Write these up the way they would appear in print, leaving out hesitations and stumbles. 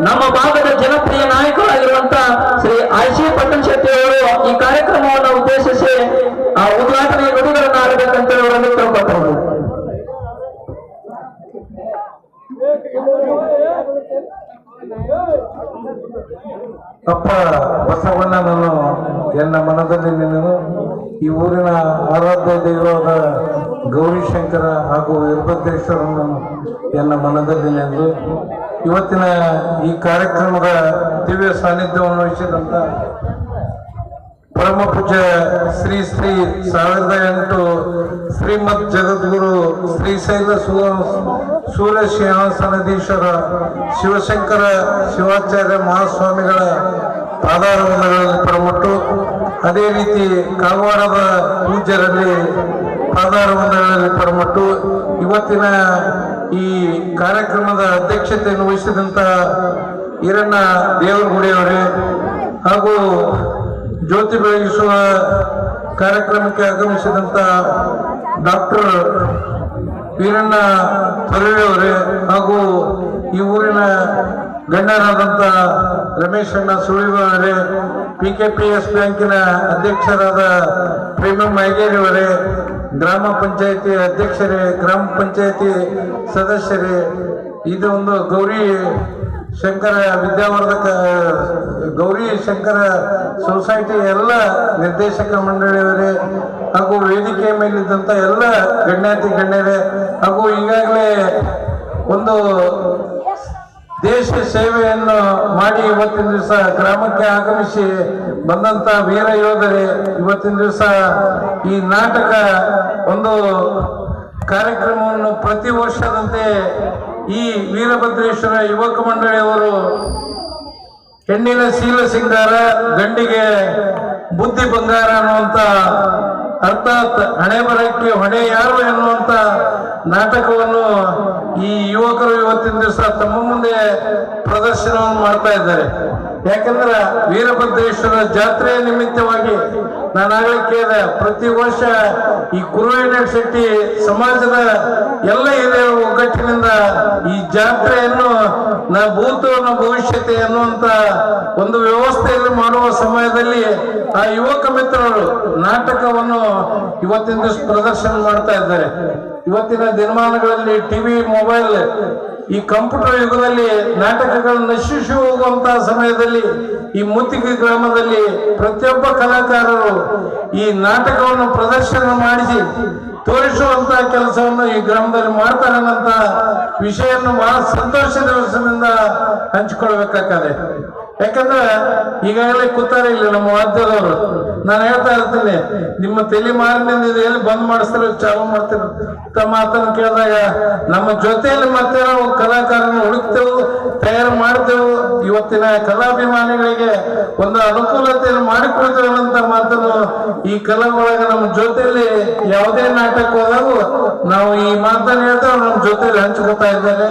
ನಮ್ಮ ಭಾಗದ ಜನಪ್ರಿಯ ನಾಯಕರಾಗಿರುವಂತಹ ಶ್ರೀ ಐಸಿ ಪಟ್ಟಣ್ ಶೆಟ್ಟಿ ಅವರು ಈ ಕಾರ್ಯಕ್ರಮವನ್ನು ಉದ್ದೇಶಿಸಿ ಉದ್ಘಾಟನೆ ನುಡಿಗಳನ್ನು ಆಡಬೇಕಂತ ಅವರನ್ನು ಕೇಳ್ಕೊಳ್ತಾರೆ. ಅಪ್ಪ ಬಸವಣ್ಣನನ್ನು ಎನ್ನ ಮನದಲ್ಲಿ ನೆನೆದು ಈ ಊರಿನ ಆರಾಧ್ಯ ದೈವವಾದ ಗೌರಿಶಂಕರ ಹಾಗೂ ವೀರಭದ್ರೇಶ್ವರನನ್ನು ಎನ್ನ ಮನದಲ್ಲಿ ನೆನೆದು ಇವತ್ತಿನ ಈ ಕಾರ್ಯಕ್ರಮದ ದಿವ್ಯ ಸಾನ್ನಿಧ್ಯವನ್ನು ವಹಿಸಿದಂತ ಪರಮ ಪೂಜ್ಯ ಶ್ರೀ 1008 ಶ್ರೀಮದ್ ಜಗದ್ಗುರು ಶ್ರೀಶೈಲ ಸೂರ್ಯ ಸಿಂಹಾಸನಾಧೀಶ್ವರ ಶಿವಶಂಕರ ಶಿವಾಚಾರ್ಯ ಮಹಾಸ್ವಾಮಿಗಳ ಪಾದಾರವಿಂದಗಳಲ್ಲಿ ಪರಮಟ್ಟು, ಅದೇ ರೀತಿ ಕಾಗವಾಡದ ಪೂಜ್ಯರಲ್ಲಿ ಪಾದಾರವಿಂದಗಳಲ್ಲಿ ಪರಮಟ್ಟು ಇವತ್ತಿನ ಈ ಕಾರ್ಯಕ್ರಮದ ಅಧ್ಯಕ್ಷತೆಯನ್ನು ವಹಿಸಿದಂತ ಈರಣ್ಣ ದೇವರಗುಡಿಯವರೇ ಹಾಗೂ ಜ್ಯೋತಿ ಬೆಳಗಿಸುವ ಕಾರ್ಯಕ್ರಮಕ್ಕೆ ಆಗಮಿಸಿದಂತ ಡಾಕ್ಟರ್ ವೀರಣ್ಣ ತೊರವೆಯವರೇ ಹಾಗೂ ಈ ಊರಿನ ಗಣ್ಯರಾದಂಥ ರಮೇಶಣ್ಣ ಸುಳಿವರೇ, PKPS ಬ್ಯಾಂಕಿನ ಅಧ್ಯಕ್ಷರಾದ ಪ್ರೇಮ ಮೈಗೇರಿಯವರೇ, ಗ್ರಾಮ ಪಂಚಾಯತಿ ಅಧ್ಯಕ್ಷರೇ, ಗ್ರಾಮ ಪಂಚಾಯತಿ ಸದಸ್ಯರೇ, ಇದು ಒಂದು ಗೌರಿ ಶಂಕರ ವಿದ್ಯಾವರ್ಧಕ ಗೌರಿ ಶಂಕರ ಸೊಸೈಟಿ ಎಲ್ಲ ನಿರ್ದೇಶಕ ಮಂಡಳಿಯವರೇ ಹಾಗೂ ವೇದಿಕೆ ಮೇಲಿದ್ದಂಥ ಎಲ್ಲ ಗಣ್ಯಾತಿ ಗಣ್ಯರೇ ಹಾಗೂ ಈಗಾಗಲೇ ಒಂದು ದೇಶ ಸೇವೆಯನ್ನು ಮಾಡಿ ಇವತ್ತಿನ ದಿವಸ ಗ್ರಾಮಕ್ಕೆ ಆಗಮಿಸಿ ಬಂದಂತ ವೀರ ಯೋಧರೇ, ಇವತ್ತಿನ ದಿವಸ ಈ ನಾಟಕ ಒಂದು ಕಾರ್ಯಕ್ರಮವನ್ನು ಪ್ರತಿ ವರ್ಷದಂತೆ ಈ ವೀರಭದ್ರೇಶ್ವರ ಯುವಕ ಮಂಡಳಿಯವರು ಹೆಣ್ಣಿನ ಶೀಲ ಸಿಂಗಾರ ಗಂಡಿಗೆ ಬುದ್ಧಿ ಬಂಗಾರ ಅನ್ನುವಂತ ಅರ್ಥಾತ್ ಹಣೆ ಬರಕ್ಕೆ ಹೊಣೆ ಯಾರು ಎನ್ನುವಂತ ನಾಟಕವನ್ನು ಈ ಯುವಕರು ಇವತ್ತಿನ ದಿವಸ ತಮ್ಮ ಮುಂದೆ ಪ್ರದರ್ಶನವನ್ನು ಮಾಡ್ತಾ ಇದ್ದಾರೆ. ಯಾಕಂದ್ರೆ ವೀರಭದ್ರೇಶ್ವರ ಜಾತ್ರೆಯ ನಿಮಿತ್ತವಾಗಿ ನಾನಾಗಲೇ ಕೇಳಿದೆ, ಪ್ರತಿ ವರ್ಷ ಈ ಕುರುವಿನ ಶೆಟ್ಟಿ ಸಮಾಜದ ಎಲ್ಲ ಹಿರಿಯರ ಒಗ್ಗಟ್ಟಿನಿಂದ ಈ ಜಾತ್ರೆಯನ್ನು ಭೂತ ಭವಿಷ್ಯತೆ ಎನ್ನುವಂತ ಒಂದು ವ್ಯವಸ್ಥೆಯಲ್ಲಿ ಮಾಡುವ ಸಮಯದಲ್ಲಿ ಆ ಯುವಕ ಮಿತ್ರರು ನಾಟಕವನ್ನು ಇವತ್ತಿನ ದಿವಸ ಪ್ರದರ್ಶನ ಮಾಡ್ತಾ ಇದ್ದಾರೆ. ಇವತ್ತಿನ ದಿನಮಾನಗಳಲ್ಲಿ ಟಿವಿ, ಮೊಬೈಲ್, ಈ ಕಂಪ್ಯೂಟರ್ ಯುಗದಲ್ಲಿ ನಾಟಕಗಳು ನಶಿಸಿ ಹೋಗುವಂತಹ ಸಮಯದಲ್ಲಿ ಈ ಮುತ್ತಿಗೆ ಗ್ರಾಮದಲ್ಲಿ ಪ್ರತಿಯೊಬ್ಬ ಕಲಾಕಾರರು ಈ ನಾಟಕವನ್ನು ಪ್ರದರ್ಶನ ಮಾಡಿಸಿ ತೋರಿಸುವಂತಹ ಕೆಲಸವನ್ನು ಈ ಗ್ರಾಮದಲ್ಲಿ ಮಾಡ್ತಾರೆ ಅನ್ನಂತ ವಿಷಯವನ್ನು ಬಹಳ ಸಂತೋಷದ ದಿವಸದಿಂದ ಹಂಚಿಕೊಳ್ಬೇಕಾಗ್ತದೆ. ಯಾಕಂದ್ರೆ ಈಗಾಗಲೇ ಕೂತಾರೆ ಇಲ್ಲಿ ನಮ್ಮ ವಾದ್ಯದವರು, ನಾನು ಹೇಳ್ತಾ ಇರ್ತೀನಿ, ನಿಮ್ಮ ತಲೆ ಮಾರಿನಿಂದ ಇದು ಎಲ್ಲಿ ಬಂದ್ ಮಾಡಿಸ್ತಾರೆ ಚಾಲು ಮಾಡ್ತೀರಿ ಮಾತನ್ನು ಕೇಳಿದಾಗ ನಮ್ಮ ಜೊತೆಯಲ್ಲಿ ಮತ್ತೆ ನಾವು ಕಲಾಕಾರನ ಹುಡುಕ್ತೇವೆ, ತಯಾರು ಮಾಡ್ತೇವೆ, ಇವತ್ತಿನ ಕಲಾಭಿಮಾನಿಗಳಿಗೆ ಒಂದು ಅನುಕೂಲತೆಯನ್ನು ಮಾಡಿಕೊಡ್ತೇವೆ ಅಂತ ಮಾತನ್ನು ಈ ಕಲಾ ಒಳಗ ನಮ್ಮ ಜೊತೆಯಲ್ಲಿ ಯಾವುದೇ ನಾಟಕ ಹೋದಾಗ ನಾವು ಈ ಮಾತನ್ನು ಹೇಳ್ತೇವೆ, ನಮ್ಮ ಜೊತೆಯಲ್ಲಿ ಹಂಚ್ಕೊತಾ ಇದ್ದಾರೆ.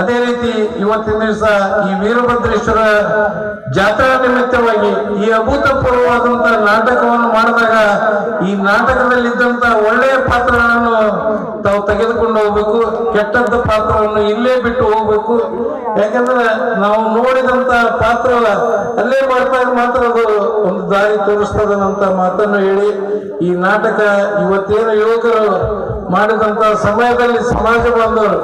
ಅದೇ ರೀತಿ ಇವತ್ತಿನ ದಿವಸ ಈ ವೀರಭದ್ರೇಶ್ವರ ಜಾತ್ರಾ ನಿಮಿತ್ತವಾಗಿ ಈ ಅಭೂತಪೂರ್ವವಾದಂತಹ ನಾಟಕವನ್ನು ಮಾಡಿದಾಗ ಈ ನಾಟಕದಲ್ಲಿದ್ದಂತ ಒಳ್ಳೆಯ ಪಾತ್ರಗಳನ್ನು ತಾವು ತೆಗೆದುಕೊಂಡು ಹೋಗ್ಬೇಕು, ಕೆಟ್ಟದ್ದ ಪಾತ್ರವನ್ನು ಇಲ್ಲೇ ಬಿಟ್ಟು ಹೋಗ್ಬೇಕು. ಯಾಕಂದ್ರೆ ನಾವು ನೋಡಿದಂತ ಪಾತ್ರ ಅಲ್ಲೇ ಮಾಡ್ದಾಗ ಮಾತ್ರ ಅದು ಒಂದು ದಾರಿ ತೋರಿಸ್ತದಂತ ಮಾತನ್ನು ಹೇಳಿ ಈ ನಾಟಕ ಇವತ್ತೇನು ಯುವಕರು ಮಾಡಿದಂತ ಸಮಯದಲ್ಲಿ ಸಮಾಜ ಬಾಂಧವರು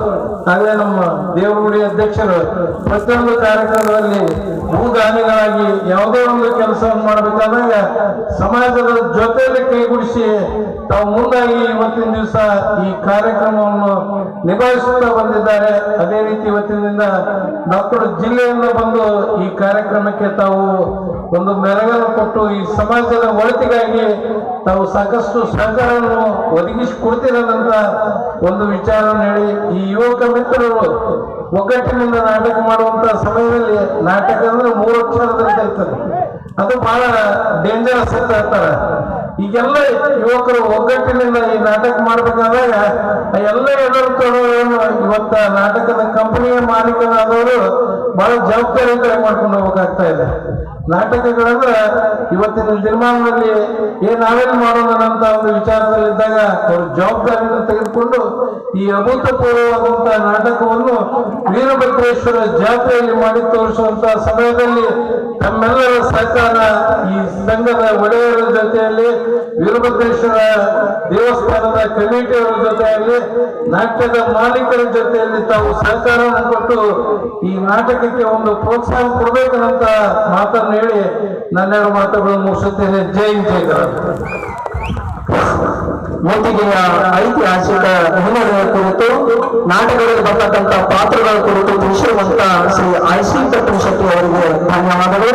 ಹಾಗೆ ನಮ್ಮ ದೇವರಗುಡಿ ಅಧ್ಯಕ್ಷರು ಪ್ರತಿಯೊಂದು ಕಾರ್ಯಕ್ರಮದಲ್ಲಿ ಭೂದಾನಿಗಳಾಗಿ ಯಾವುದೇ ಒಂದು ಕೆಲಸವನ್ನು ಮಾಡಬೇಕಾದಾಗ ಸಮಾಜದ ಜೊತೆಯಲ್ಲಿ ಕೈಗೂಡಿಸಿ ತಾವು ಮುಂದಾಗಿ ಇವತ್ತಿನ ದಿವಸ ಈ ಕಾರ್ಯಕ್ರಮವನ್ನು ನಿಭಾಯಿಸುತ್ತಾ ಬಂದಿದ್ದಾರೆ. ಅದೇ ರೀತಿ ಇವತ್ತಿನಿಂದ ಡಾಕ್ಟರ್ ಜಿಲ್ಲೆಯಿಂದ ಬಂದು ಈ ಕಾರ್ಯಕ್ರಮಕ್ಕೆ ತಾವು ಒಂದು ಮೆರಗನ್ನು ಕೊಟ್ಟು ಈ ಸಮಾಜದ ಒಳಿತಿಗಾಗಿ ತಾವು ಸಾಕಷ್ಟು ಸಹಕಾರವನ್ನು ಒದಗಿಸಿಕೊಡ್ತಿರೋದಂತ ಒಂದು ವಿಚಾರವನ್ನು ಹೇಳಿ ಈ ಯುವಕ ಮಿತ್ರರು ಒಗ್ಗಟ್ಟಿನಿಂದ ನಾಟಕ ಮಾಡುವಂತ ಸಮಯದಲ್ಲಿ ನಾಟಕ ಅಂದ್ರೆ 3 ಅಕ್ಷರದಲ್ಲಿ ಇರ್ತದೆ, ಅದು ಬಹಳ ಡೇಂಜರಸ್ ಅಂತ ಹೇಳ್ತಾರೆ. ಈಗೆಲ್ಲ ಯುವಕರು ಒಗ್ಗಟ್ಟಿನಿಂದ ಈ ನಾಟಕ ಮಾಡ್ಬೇಕಾದಾಗ ಎಲ್ಲ ಎದುರು ತೊಡೋನು ಇವತ್ತ ನಾಟಕದ ಕಂಪನಿಯ ಮಾಲೀಕನಾದವರು ಬಹಳ ಜವಾಬ್ದಾರಿಯುತ ಮಾಡ್ಕೊಂಡು ಹೋಗ್ಬೇಕಾಗ್ತಾ ಇದೆ. ನಾಟಕಗಳಂದ್ರೆ ಇವತ್ತಿನ ದಿನಮಾನದಲ್ಲಿ ನಾವೇನು ಮಾಡೋಣ ಅಂತ ಒಂದು ವಿಚಾರದಲ್ಲಿದ್ದಾಗ ಅವರು ಜವಾಬ್ದಾರಿಯನ್ನು ತೆಗೆದುಕೊಂಡು ಈ ಅಭೂತಪೂರ್ವವಾದಂತಹ ನಾಟಕವನ್ನು ವೀರಭದ್ರೇಶ್ವರ ಜಾತ್ರೆಯಲ್ಲಿ ಮಾಡಿ ತೋರಿಸುವಂತ ಸಮಯದಲ್ಲಿ ನಮ್ಮೆಲ್ಲರ ಸಹಕಾರ ಈ ಸಂಘದ ಒಡೆಯರ ಜೊತೆಯಲ್ಲಿ, ವೀರಭದ್ರೇಶ್ವರ ದೇವಸ್ಥಾನದ ಕಮಿಟಿಯವರ ಜೊತೆಯಲ್ಲಿ, ನಾಟ್ಯದ ಮಾಲೀಕರ ಜೊತೆಯಲ್ಲಿ ತಾವು ಸಹಕಾರವನ್ನು ಕೊಟ್ಟು ಈ ನಾಟಕಕ್ಕೆ ಒಂದು ಪ್ರೋತ್ಸಾಹ ಕೊಡಬೇಕಂತ ಮಾತನ್ನು ಹೇಳಿ ನನ್ನೆರಡು ಮಾತುಗಳನ್ನು ಮುಗಿಸುತ್ತೇನೆ. ಜೈ ಜಯಕರ. ಮೂತಿಗೆಯ ಐತಿಹಾಸಿಕ ಹಿನ್ನೆಲೆಯ ಕುರಿತು, ನಾಟಕದಲ್ಲಿ ಬರ್ತಕ್ಕಂಥ ಪಾತ್ರಗಳ ಕುರಿತು ತಿಳಿಸಿರುವಂತ ಶ್ರೀ ಐಸಿ ಪಟ್ಟಣ ಶೆಟ್ಟಿ ಅವರಿಗೆ ಧನ್ಯವಾದಗಳು.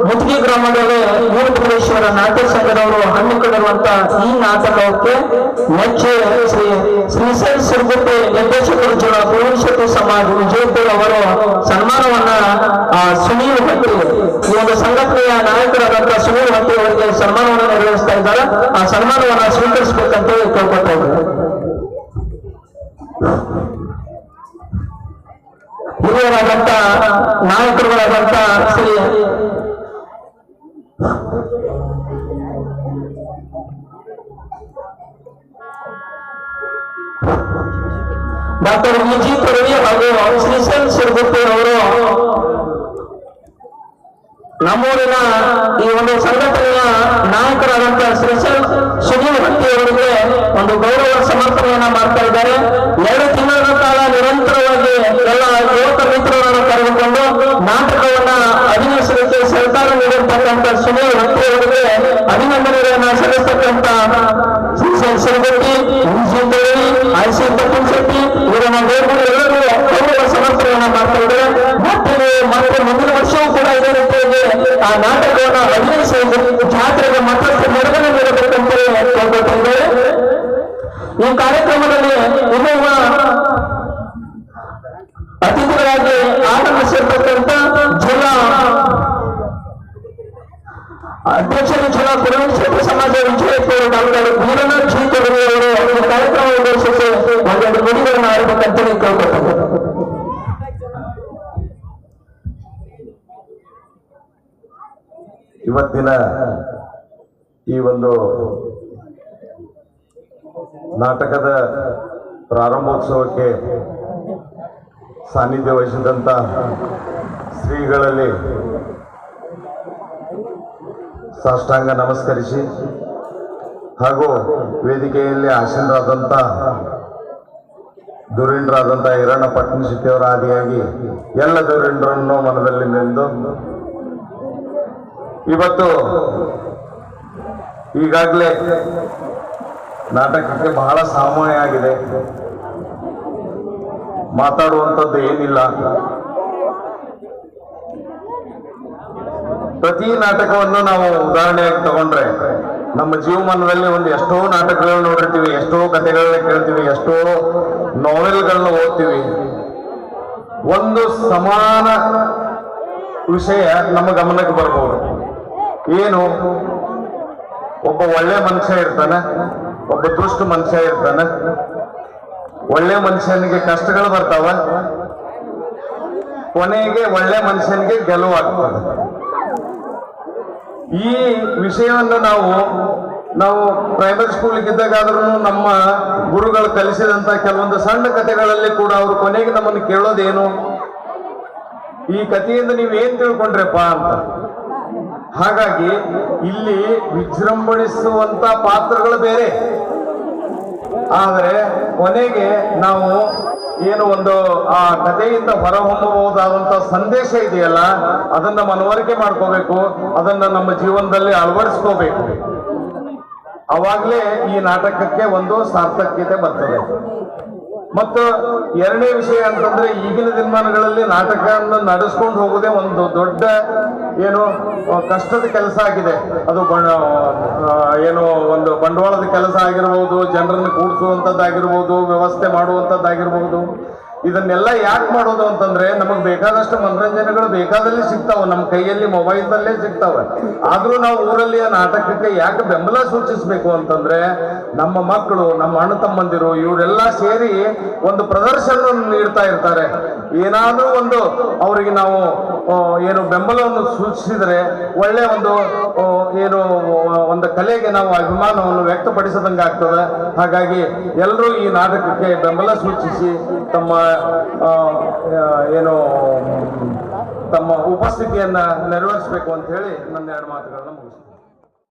ಮುತ್ತಿಗೆ ಗ್ರಾಮದಲ್ಲಿ ವೀರಭದ್ರೇಶ್ವರ ನಾಟ್ಯ ಸಂಘದವರು ಹಮ್ಮಿಕೊಂಡಿರುವಂತ ಈ ನಾಟಕಕ್ಕೆ ಮೆಚ್ಚಿ ಶ್ರೀ ಶ್ರೀಶೈಲ್ ಸಿರುಗುಪ್ಪೆ ನಿರ್ದೇಶಕರು ಜಿಲ್ಲಾ ಪ್ರವೀಣ್ ಶೆಟ್ಟಿ ಸಮಾಜ ವಿಜಯಪುರ ಅವರು ಸನ್ಮಾನವನ್ನ ಸುನೀಲ್ ಭಟ್ಟಿ, ಈ ಒಂದು ಸಂಘಟನೆಯ ನಾಯಕರಾದಂತಹ ಸುನೀಲ್ ಭಟ್ಟಿ ಅವರಿಗೆ ಸನ್ಮಾನವನ್ನು ನೆರವೇರಿಸ್ತಾ ಇದ್ದಾರೆ. ಆ ಸನ್ಮಾನವನ್ನ ಸ್ವೀಕರಿಸಬೇಕಂತ ಕೇಳ್ಕೊತಾ ಇದ್ದಾರೆ. ಹಿರಿಯರಾದಂತ ನಾಯಕರುಗಳಾದಂತ ಶ್ರೀ ಡಾಕ್ಟರ್ ವಿಜಿ ತೊರವಿ ಹಾಗೂ ಶ್ರೀಶೈಲ್ ಸಿರುಗುಪ್ಪೆ ಅವರು ನಮ್ಮೂರಿನ ಈ ಒಂದು ಸಂಘಟನೆಯ ನಾಯಕರಾದಂತಹ ಶ್ರೀಶೈಲ್ ಸುನೀಲ್ ಭಟ್ಟಿ ಅವರಿಗೆ ಒಂದು ಗೌರವ ಸಮರ್ಪಣೆಯನ್ನ ಮಾಡ್ತಾ ಇದ್ದಾರೆ. 2 ತಿಂಗಳ ಕಾಲ ನಿರಂತರವಾಗಿ ಎಲ್ಲ ಯುವಕ ಮಿತ್ರರನ್ನು ಕರೆದುಕೊಂಡು ನಾಟಕವನ್ನ ಅಭಿನಯಿಸಲಿಕ್ಕೆ ಸಹಕಾರ ನೀಡಿರ್ತಕ್ಕಂಥ ಸುನೀಲ್ ಭಟ್ಟಿ ಅವರಿಗೆ ಅಭಿನಂದನೆಗಳನ್ನ ಸಲ್ಲಿಸತಕ್ಕಂಥ ಶ್ರೀಶೈಲ್ ಸಿರುಗುಪ್ಪೆ, ವಿಜಿ ತೊರವಿ, ಐಸಿ ಪಟ್ಟಣ ಶೆಟ್ಟಿ ಇವರನ್ನ ಎಲ್ಲರೂ ಗೌರವ ಸಮರ್ಪಣೆಯನ್ನ ಮಾಡ್ತಾ ಇದ್ದಾರೆ. ಮತ್ತೆ ಮುಂದಿನ ವರ್ಷವೂ ಕೂಡ ಇದೇ ರೀತಿಯಾಗಿ ಆ ನಾಟಕವನ್ನು ಅಭಿನಯಿಸಿ ಜಾತ್ರೆಗೆ ಮತ್ತಷ್ಟು ಮೆರುಗನ್ನು ನೀಡಬೇಕಂತ ಕೇಳ್ಕೊಳ್ತಿದ್ದೇವೆ. ಈ ಕಾರ್ಯಕ್ರಮದಲ್ಲಿ ಇರುವ ಅತಿಥಿಗಳಾಗಿ ಆಗಮಿಸಿರ್ತಕ್ಕಂಥ ಜಿಲ್ಲಾ ಅಧ್ಯಕ್ಷರು ಜಿಲ್ಲಾ ಪ್ರವೀಣ್ ಶೆಟ್ಟಿ ಸಮಾಜ ವಿಜಯಪುರ ಡಾಕ್ಟರ್ ವೀರನಾಥ್ ಜಿ ತೊರವಿ ಅವರು ಈ ಕಾರ್ಯಕ್ರಮ ಉದ್ದೇಶಿಸಿ ಒಂದೆರಡು ನುಡಿಗಳನ್ನು ಆಡಬೇಕಂತ ಕೇಳ್ಕೊಳ್ತಾರೆ. ಇವತ್ತಿನ ಈ ಒಂದು ನಾಟಕದ ಪ್ರಾರಂಭೋತ್ಸವಕ್ಕೆ ಸಾನ್ನಿಧ್ಯ ವಹಿಸಿದಂಥ ಶ್ರೀಗಳಲ್ಲಿ ಸಾಷ್ಟಾಂಗ ನಮಸ್ಕರಿಸಿ ಹಾಗೂ ವೇದಿಕೆಯಲ್ಲಿ ಆಸೀನರಾದಂಥ ಧುರೀಣರಾದಂಥ ಈರಣ್ಣ ಪಟ್ಟಣ ಶೆಟ್ಟಿಯವರ ಆದಿಯಾಗಿ ಎಲ್ಲ ಧುರೀಣರನ್ನು ಮನದಲ್ಲಿ ನಿಂದು ಇವತ್ತು ಈಗಾಗಲೇ ನಾಟಕಕ್ಕೆ ಬಹಳ ಸಮಯ ಆಗಿದೆ, ಮಾತಾಡುವಂಥದ್ದು ಏನಿಲ್ಲ. ಪ್ರತಿ ನಾಟಕವನ್ನು ನಾವು ಉದಾಹರಣೆಯಾಗಿ ತಗೊಂಡ್ರೆ ನಮ್ಮ ಜೀವಮಾನದಲ್ಲಿ ಒಂದು ಎಷ್ಟೋ ನಾಟಕಗಳನ್ನ ನೋಡಿರ್ತೀವಿ, ಎಷ್ಟೋ ಕಥೆಗಳನ್ನ ಕೇಳ್ತೀವಿ, ಎಷ್ಟೋ ನಾವೆಲ್ಗಳನ್ನ ಓದ್ತೀವಿ. ಒಂದು ಸಮಾನ ವಿಷಯ ನಮ್ಮ ಗಮನಕ್ಕೆ ಬರ್ಬೋದು. ಏನು, ಒಬ್ಬ ಒಳ್ಳೆ ಮನುಷ್ಯ ಇರ್ತಾನೆ, ಒಬ್ಬ ದುಷ್ಟ ಮನುಷ್ಯ ಇರ್ತಾನೆ. ಒಳ್ಳೆ ಮನುಷ್ಯನಿಗೆ ಕಷ್ಟಗಳು ಬರ್ತಾವ, ಕೊನೆಗೆ ಒಳ್ಳೆ ಮನುಷ್ಯನಿಗೆ ಗೆಲುವಾಗ್ತದೆ. ಈ ವಿಷಯವನ್ನು ನಾವು ಪ್ರೈಮರಿ ಸ್ಕೂಲ್ಗಿದ್ದಾಗಾದ್ರೂ ನಮ್ಮ ಗುರುಗಳು ಕಲಿಸಿದಂತ ಕೆಲವೊಂದು ಸಣ್ಣ ಕಥೆಗಳಲ್ಲಿ ಕೂಡ ಅವರು ಕೊನೆಗೆ ನಮ್ಮನ್ನು ಕೇಳೋದೇನು, ಈ ಕಥೆಯಿಂದ ನೀವು ಏನ್ ತಿಳ್ಕೊಂಡ್ರಪ್ಪ ಅಂತ. ಹಾಗಾಗಿ ಇಲ್ಲಿ ವಿಜೃಂಭಣಿಸುವಂತ ಪಾತ್ರಗಳು ಬೇರೆ, ಆದರೆ ಕೊನೆಗೆ ನಾವು ಏನು ಒಂದು ಆ ಕಥೆಯಿಂದ ಹೊರಹೊಮ್ಮಬಹುದಾದಂತ ಸಂದೇಶ ಇದೆಯಲ್ಲ, ಅದನ್ನ ಮನವರಿಕೆ ಮಾಡ್ಕೋಬೇಕು, ಅದನ್ನ ನಮ್ಮ ಜೀವನದಲ್ಲಿ ಅಳವಡಿಸ್ಕೋಬೇಕು. ಅವಾಗಲೇ ಈ ನಾಟಕಕ್ಕೆ ಒಂದು ಸಾರ್ಥಕ್ಯತೆ ಬರ್ತದೆ. ಮತ್ತು ಎರಡನೇ ವಿಷಯ ಅಂತಂದ್ರೆ, ಈಗಿನ ದಿನಮಾನಗಳಲ್ಲಿ ನಾಟಕವನ್ನು ನಡೆಸ್ಕೊಂಡು ಹೋಗೋದೇ ಒಂದು ದೊಡ್ಡ ಏನು ಕಷ್ಟದ ಕೆಲಸ ಆಗಿದೆ. ಅದು ಏನು ಒಂದು ಬಂಡವಾಳದ ಕೆಲಸ ಆಗಿರ್ಬೋದು, ಜನರನ್ನು ಕೂಡಿಸುವಂಥದ್ದಾಗಿರ್ಬೋದು, ವ್ಯವಸ್ಥೆ ಮಾಡುವಂಥದ್ದಾಗಿರ್ಬೋದು. ಇದನ್ನೆಲ್ಲ ಯಾಕೆ ಮಾಡೋದು ಅಂತಂದ್ರೆ ನಮಗೆ ಬೇಕಾದಷ್ಟು ಮನರಂಜನೆಗಳು ಬೇಕಾದಲ್ಲಿ ಸಿಗ್ತಾವ, ನಮ್ಮ ಕೈಯಲ್ಲಿ ಮೊಬೈಲ್ದಲ್ಲೇ ಸಿಗ್ತಾವೆ. ಆದ್ರೂ ನಾವು ಊರಲ್ಲಿ ಆ ನಾಟಕಕ್ಕೆ ಯಾಕೆ ಬೆಂಬಲ ಸೂಚಿಸಬೇಕು ಅಂತಂದ್ರೆ ನಮ್ಮ ಮಕ್ಕಳು, ನಮ್ಮ ಅಣ್ಣ ತಮ್ಮಂದಿರು ಇವರೆಲ್ಲ ಸೇರಿ ಒಂದು ಪ್ರದರ್ಶನ ನೀಡ್ತಾ ಇರ್ತಾರೆ. ಏನಾದ್ರೂ ಒಂದು ಅವರಿಗೆ ನಾವು ಏನು ಬೆಂಬಲವನ್ನು ಸೂಚಿಸಿದ್ರೆ ಒಳ್ಳೆ ಒಂದು ಕಲೆಗೆ ನಾವು ಅಭಿಮಾನವನ್ನು ವ್ಯಕ್ತಪಡಿಸದಂಗೆ ಆಗ್ತದೆ. ಹಾಗಾಗಿ ಎಲ್ಲರೂ ಈ ನಾಟಕಕ್ಕೆ ಬೆಂಬಲ ಸೂಚಿಸಿ ತಮ್ಮ ತಮ್ಮ ಉಪಸ್ಥಿತಿಯನ್ನ ನೆರವೇರಿಸಬೇಕು ಅಂತ ಹೇಳಿ ನನ್ನ ಎರಡು ಮಾತುಗಳನ್ನ ಮುಗಿಸ್ತೀನಿ.